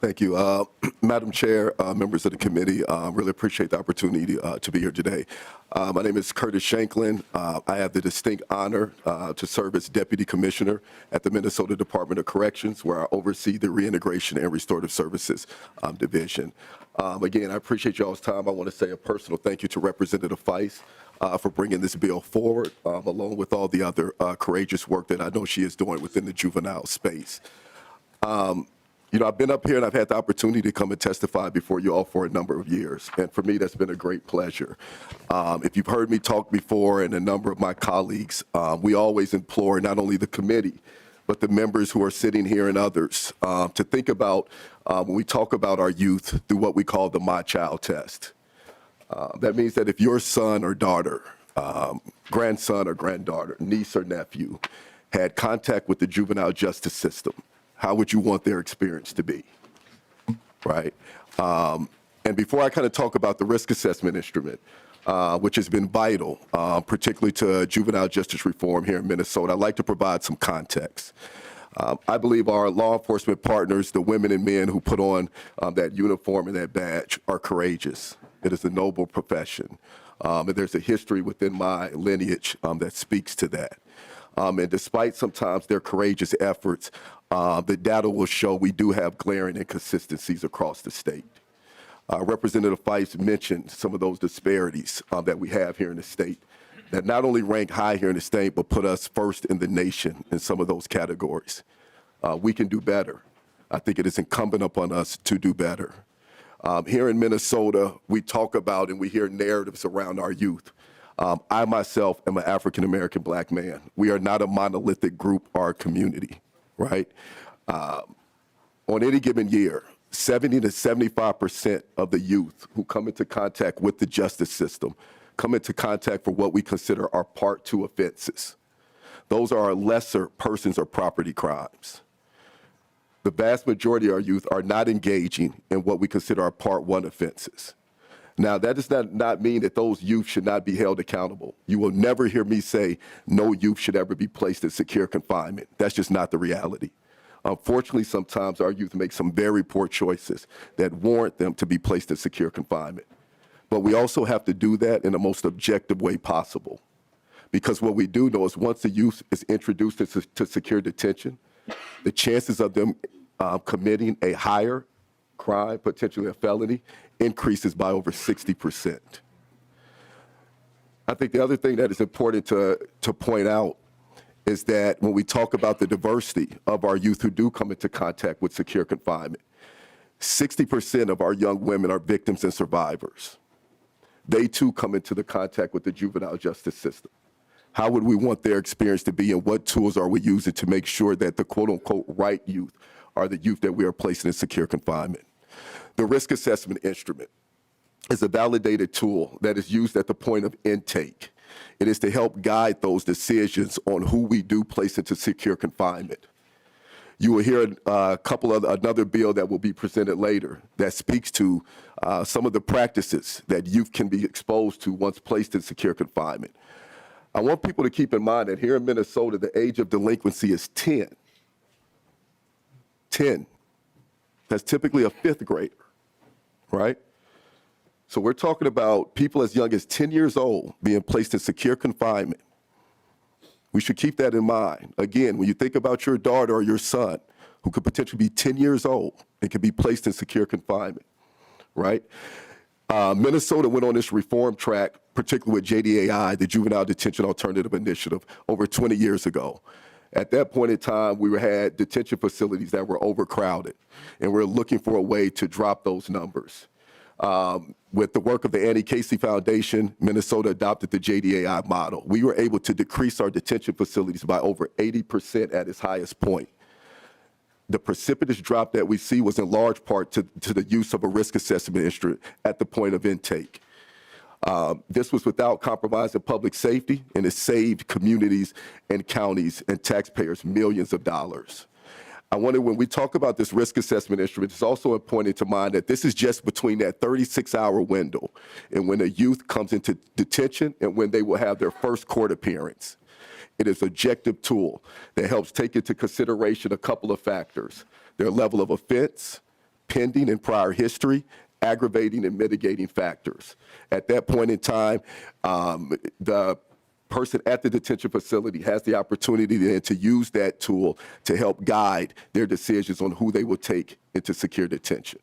Thank you. Madam Chair, members of the committee, really appreciate the opportunity to be here today. My name is Curtis Shanklin. I have the distinct honor to serve as Deputy Commissioner at the Minnesota Department of Corrections, where I oversee the Reintegration and Restorative Services Division. Again, I appreciate y'all's time. I want to say a personal thank you to Representative Feist for bringing this bill forward, along with all the other courageous work that I know she is doing within the juvenile space. You know, I've been up here and I've had the opportunity to come and testify before you all for a number of years. And for me, that's been a great pleasure. If you've heard me talk before and a number of my colleagues, we always implore not only the committee, but the members who are sitting here and others to think about when we talk about our youth through what we call the My Child test. That means that if your son or daughter, grandson or granddaughter, niece or nephew had contact with the juvenile justice system, how would you want their experience to be, right? And before I kind of talk about the risk assessment instrument, which has been vital, particularly to juvenile justice reform here in Minnesota, I'd like to provide some context. I believe our law enforcement partners, the women and men who put on that uniform and that badge, are courageous. It is a noble profession. And there's a history within my lineage that speaks to that. And despite sometimes their courageous efforts, the data will show we do have glaring inconsistencies across the state. Representative Feist mentioned some of those disparities that we have here in the state that not only rank high here in the state, but put us first in the nation in some of those categories. We can do better. I think it is incumbent upon us to do better. Here in Minnesota, we talk about and we hear narratives around our youth. I myself am an African-American black man. We are not a monolithic group or community, right? On any given year, 70 to 75% of the youth who come into contact with the justice system come into contact for what we consider our Part 2 offenses. Those are our lesser persons or property crimes. The vast majority of our youth are not engaging in what we consider our Part 1 offenses. Now, that does not mean that those youth should not be held accountable. You will never hear me say no youth should ever be placed in secure confinement. That's just not the reality. Unfortunately, sometimes our youth make some very poor choices that warrant them to be placed in secure confinement. But we also have to do that in the most objective way possible. Because what we do know is once the youth is introduced to secure detention, the chances of them committing a higher crime, potentially a felony, increases by over 60%. I think the other thing that is important to point out is that when we talk about the diversity of our youth who do come into contact with secure confinement, 60% of our young women are victims and survivors. They too come into the contact with the juvenile justice system. How would we want their experience to be, and what tools are we using to make sure that the quote-unquote right youth are the youth that we are placing in secure confinement? The risk assessment instrument is a validated tool that is used at the point of intake. It is to help guide those decisions on who we do place into secure confinement. You will hear another bill that will be presented later that speaks to some of the practices that youth can be exposed to once placed in secure confinement. I want people to keep in mind that here in Minnesota, the age of delinquency is 10. 10. That's typically a fifth grader, right? So we're talking about people as young as 10 years old being placed in secure confinement. We should keep that in mind. Again, when you think about your daughter or your son who could potentially be 10 years old and can be placed in secure confinement, right? Minnesota went on this reform track, particularly with JDAI, the Juvenile Detention Alternative Initiative, over 20 years ago. At that point in time, we had detention facilities that were overcrowded, and we're looking for a way to drop those numbers. With the work of the Annie Casey Foundation, Minnesota adopted the JDAI model. We were able to decrease our detention facilities by over 80% at its highest point. The precipitous drop that we see was in large part to the use of a risk assessment instrument at the point of intake. This was without compromising public safety, and it saved communities and counties and taxpayers millions of dollars. I wonder, when we talk about this risk assessment instrument, it's also important to mind that this is just between that 36-hour window and when a youth comes into detention and when they will have their first court appearance. It is an objective tool that helps take into consideration a couple of factors: their level of offense, pending and prior history, aggravating and mitigating factors. At that point in time, the person at the detention facility has the opportunity then to use that tool to help guide their decisions on who they will take into secure detention.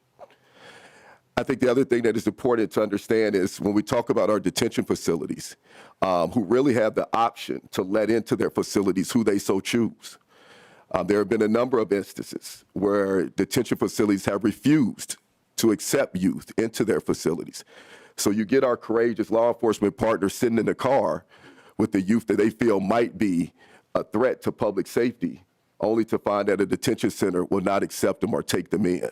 I think the other thing that is important to understand is when we talk about our detention facilities, who really have the option to let into their facilities who they so choose. There have been a number of instances where detention facilities have refused to accept youth into their facilities. So you get our courageous law enforcement partners sitting in the car with the youth that they feel might be a threat to public safety, only to find that a detention center will not accept them or take them in.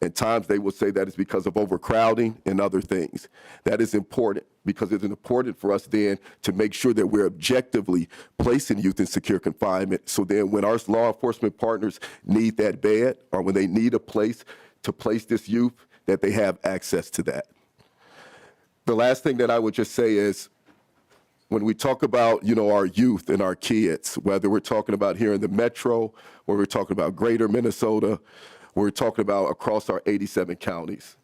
At times they will say that is because of overcrowding and other things. That is important because it's important for us then to make sure that we're objectively placing youth in secure confinement. So then when our law enforcement partners need that bed or when they need a place to place this youth, that they have access to that. The last thing that I would just say is when we talk about, our youth and our kids, whether we're talking about here in the metro, or we're talking about greater Minnesota, we're talking about across our 87 counties.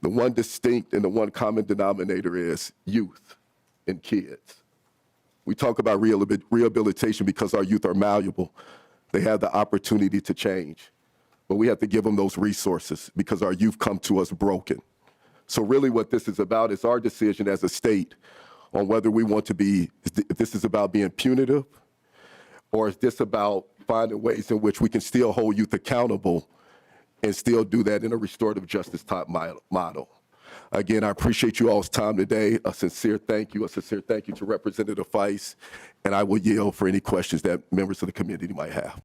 The one distinct and the one common denominator is youth and kids. We talk about rehabilitation because our youth are malleable. They have the opportunity to change, but we have to give them those resources because our youth come to us broken. So really what this is about is our decision as a state on whether we want to be, if this is about being punitive, or is this about finding ways in which we can still hold youth accountable and still do that in a restorative justice type model. Again, I appreciate you all's time today. A sincere thank you to Representative Feist, and I will yield for any questions that members of the community might have.